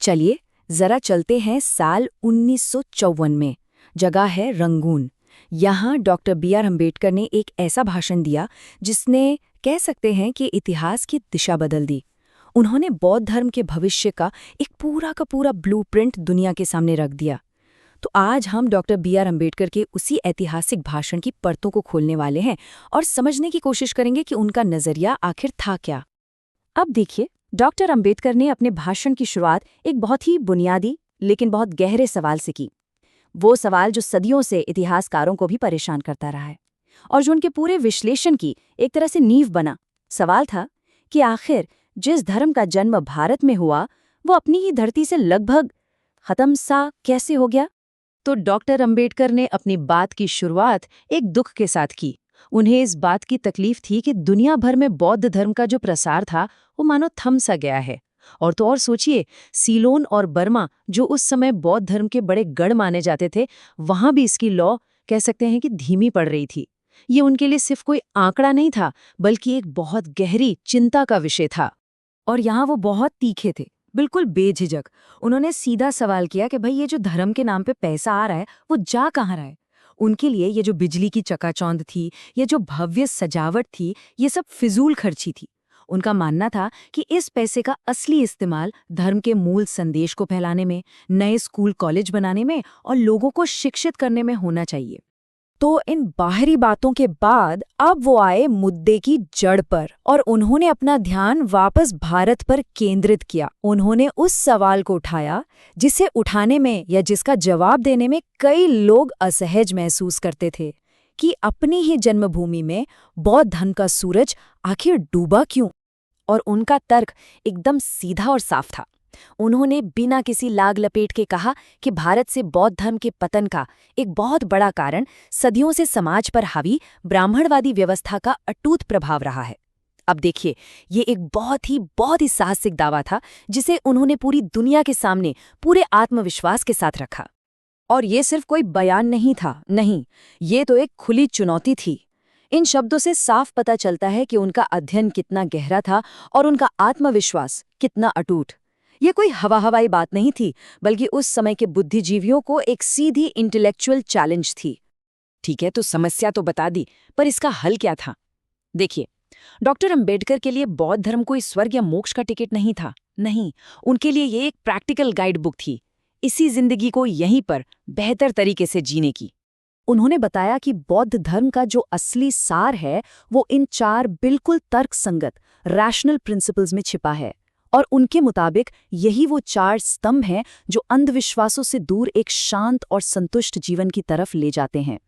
चलिए जरा चलते हैं साल 1954 में। जगह है रंगून। यहाँ डॉक्टर B.R. अम्बेडकर ने एक ऐसा भाषण दिया जिसने कह सकते हैं कि इतिहास की दिशा बदल दी। उन्होंने बौद्ध धर्म के भविष्य का एक पूरा का पूरा ब्लूप्रिंट दुनिया के सामने रख दिया। तो आज हम डॉक्टर B.R. अम्बेडकर के उसी ऐतिहासिक भाषण की परतों को खोलने वाले हैं और समझने की कोशिश करेंगे कि उनका नजरिया आखिर था क्या। अब देखिए, डॉक्टर अम्बेडकर ने अपने भाषण की शुरुआत एक बहुत ही बुनियादी लेकिन बहुत गहरे सवाल से की। वो सवाल जो सदियों से इतिहासकारों को भी परेशान करता रहा है और जो उनके पूरे विश्लेषण की एक तरह से नींव बना। सवाल था कि आखिर जिस धर्म का जन्म भारत में हुआ वो अपनी ही धरती से लगभग खत्म सा कैसे हो गया। तो डॉक्टर अम्बेडकर ने अपनी बात की शुरुआत एक दुख के साथ की। उन्हें इस बात की तकलीफ थी कि दुनिया भर में बौद्ध धर्म का जो प्रसार था वो मानो थम सा गया है। और तो और सोचिए, सीलोन और बर्मा जो उस समय बौद्ध धर्म के बड़े गढ़ माने जाते थे, वहां भी इसकी लौ कह सकते हैं कि धीमी पड़ रही थी। ये उनके लिए सिर्फ कोई आंकड़ा नहीं था, बल्कि एक बहुत गहरी चिंता का विषय था। और यहाँ वो बहुत तीखे थे, बिल्कुल बेझिझक। उन्होंने सीधा सवाल किया कि भाई ये जो धर्म के नाम पे पैसा आ रहा है वो जा कहाँ रहा है। उनके लिए ये जो बिजली की चकाचौंध थी, ये जो भव्य सजावट थी, ये सब फिजूल खर्ची थी। उनका मानना था कि इस पैसे का असली इस्तेमाल धर्म के मूल संदेश को फैलाने में, नए स्कूल कॉलेज बनाने में और लोगों को शिक्षित करने में होना चाहिए। तो इन बाहरी बातों के बाद अब वो आए मुद्दे की जड़ पर और उन्होंने अपना ध्यान वापस भारत पर केंद्रित किया। उन्होंने उस सवाल को उठाया जिसे उठाने में या जिसका जवाब देने में कई लोग असहज महसूस करते थे कि अपनी ही जन्मभूमि में बौद्ध धर्म का सूरज आखिर डूबा क्यों। और उनका तर्क एकदम सीधा और साफ था। उन्होंने बिना किसी लाग लपेट के कहा कि भारत से बौद्ध धर्म के पतन का एक बहुत बड़ा कारण सदियों से समाज पर हावी ब्राह्मणवादी व्यवस्था का अटूट प्रभाव रहा है। अब देखिए, ये एक बहुत ही साहसिक दावा था जिसे उन्होंने पूरी दुनिया के सामने पूरे आत्मविश्वास के साथ रखा। और ये सिर्फ कोई बयान नहीं था, नहीं, ये तो एक खुली चुनौती थी। इन शब्दों से साफ पता चलता है कि उनका अध्ययन कितना गहरा था और उनका आत्मविश्वास कितना अटूट। ये कोई हवाई बात नहीं थी, बल्कि उस समय के बुद्धिजीवियों को एक सीधी इंटेलेक्चुअल चैलेंज थी। ठीक है, तो समस्या तो बता दी, पर इसका हल क्या था? देखिए, डॉक्टर अम्बेडकर के लिए बौद्ध धर्म कोई स्वर्ग या मोक्ष का टिकट नहीं था। नहीं, उनके लिए ये एक प्रैक्टिकल गाइड बुक थी, इसी जिंदगी को यहीं पर बेहतर तरीके से जीने की। उन्होंने बताया कि बौद्ध धर्म का जो असली सार है वो इन 4 बिल्कुल तर्कसंगत रैशनल प्रिंसिपल्स में छिपा है। और उनके मुताबिक यही वो 4 स्तंभ हैं जो अंधविश्वासों से दूर एक शांत और संतुष्ट जीवन की तरफ ले जाते हैं।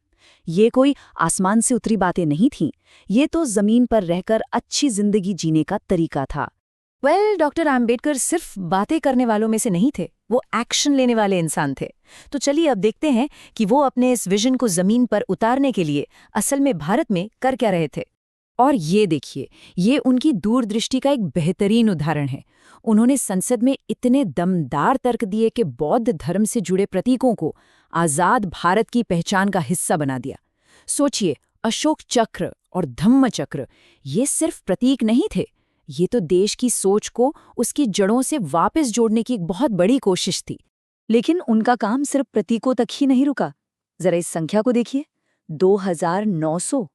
ये कोई आसमान से उतरी बातें नहीं थीं, ये तो जमीन पर रहकर अच्छी जिंदगी जीने का तरीका था। डॉक्टर आम्बेडकर सिर्फ बातें करने वालों में से नहीं थे, वो एक्शन लेने वाले इंसान थे। तो चलिए अब देखते हैं कि वो अपने इस विजन को जमीन पर उतारने के लिए असल में भारत में कर क्या रहे थे। और ये देखिए, ये उनकी दूरदृष्टि का एक बेहतरीन उदाहरण है। उन्होंने संसद में इतने दमदार तर्क दिए कि बौद्ध धर्म से जुड़े प्रतीकों को आजाद भारत की पहचान का हिस्सा बना दिया। सोचिए, अशोक चक्र और धम्म चक्र ये सिर्फ प्रतीक नहीं थे, ये तो देश की सोच को उसकी जड़ों से वापस जोड़ने की एक बहुत बड़ी कोशिश थी। लेकिन उनका काम सिर्फ प्रतीकों तक ही नहीं रुका। जरा इस संख्या को देखिए, 2900।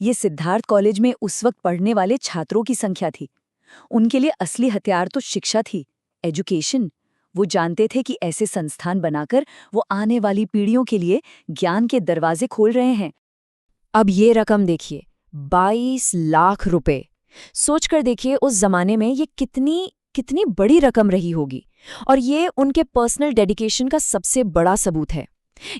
ये सिद्धार्थ कॉलेज में उस वक्त पढ़ने वाले छात्रों की संख्या थी। उनके लिए असली हथियार तो शिक्षा थी, एजुकेशन। वो जानते थे कि ऐसे संस्थान बनाकर वो आने वाली पीढ़ियों के लिए ज्ञान के दरवाजे खोल रहे हैं। अब ये रकम देखिए, 22 लाख रुपए। सोचकर देखिए उस जमाने में ये कितनी बड़ी रकम रही होगी। और ये उनके पर्सनल डेडिकेशन का सबसे बड़ा सबूत है।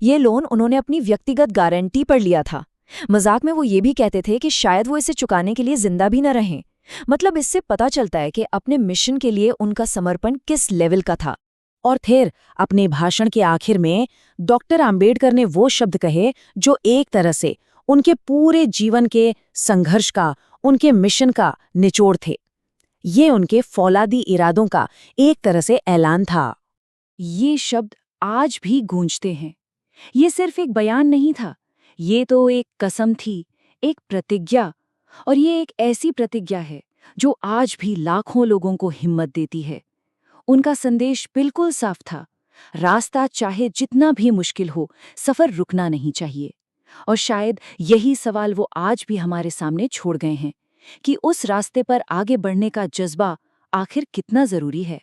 ये लोन उन्होंने अपनी व्यक्तिगत गारंटी पर लिया था। मजाक में वो ये भी कहते थे कि शायद वो इसे चुकाने के लिए जिंदा भी न रहें। मतलब इससे पता चलता है कि अपने मिशन के लिए उनका समर्पण किस लेवल का था। और फिर अपने भाषण के आखिर में डॉक्टर आम्बेडकर ने वो शब्द कहे जो एक तरह से उनके पूरे जीवन के संघर्ष का, उनके मिशन का निचोड़ थे। ये उनके फौलादी इरादों का एक तरह से ऐलान था। ये शब्द आज भी गूंजते हैं। ये सिर्फ एक बयान नहीं था, ये तो एक कसम थी, एक प्रतिज्ञा। और ये एक ऐसी प्रतिज्ञा है जो आज भी लाखों लोगों को हिम्मत देती है। उनका संदेश बिल्कुल साफ था। रास्ता चाहे जितना भी मुश्किल हो, सफर रुकना नहीं चाहिए। और शायद यही सवाल वो आज भी हमारे सामने छोड़ गए हैं कि उस रास्ते पर आगे बढ़ने का जज्बा आखिर कितना जरूरी है।